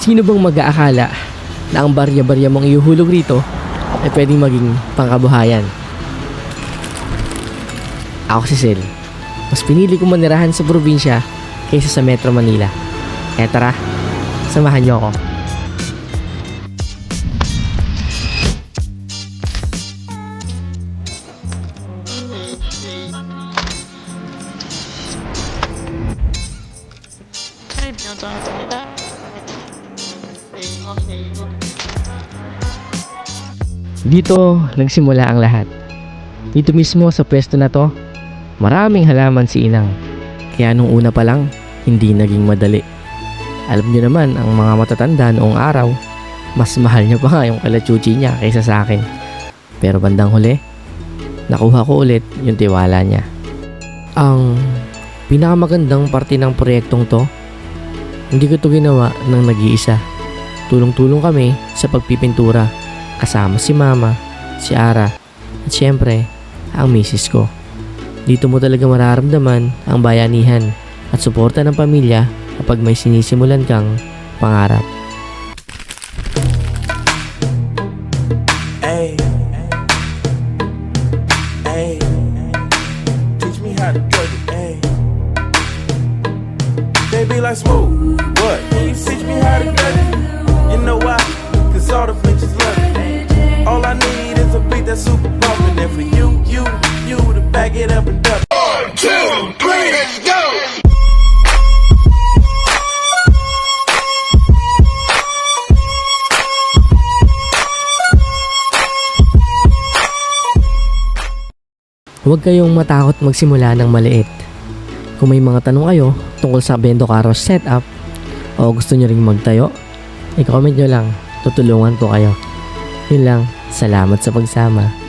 Sino bang mag-aakala na ang barya-barya mong ihuhulog rito ay pwedeng maging pangkabuhayan? Ako si Sel. Mas pinili kong manirahan sa probinsya kaysa sa Metro Manila. Kaya tara, samahan niyo ako. Dito nagsimula ang lahat. Dito mismo sa pwesto na to, maraming halaman si Inang. Kaya nung una pa lang, hindi naging madali. Alam niyo naman, ang mga matatanda noong araw, mas mahal niya pa nga yung kalachuchi niya kaysa sa akin. Pero bandang huli, nakuha ko ulit yung tiwala niya. Ang pinakamagandang parte ng proyektong to, hindi ko to ginawa ng nag-iisa. Tulong-tulong kami sa pagpipintura, kasama si Mama, si Ara, at syempre, ang misis ko. Dito mo talaga mararamdaman ang bayanihan at suporta ng pamilya kapag may sinisimulan kang pangarap. Hey, hey, teach me how to do it, hey. Baby, like smooth, what? Can you teach me how to do it? You know why? Cause all the bitches love it. All I need is a beat that's super bumpin'. And for you to back it up and up. 1, 2, 3, let's go! Huwag kayong matakot magsimula ng maliit. Kung may mga tanong kayo tungkol sa Bendo Caros setup o gusto nyo ring magtayo, i-comment nyo lang, tutulungan ko kayo. Yun lang, salamat sa pagsama.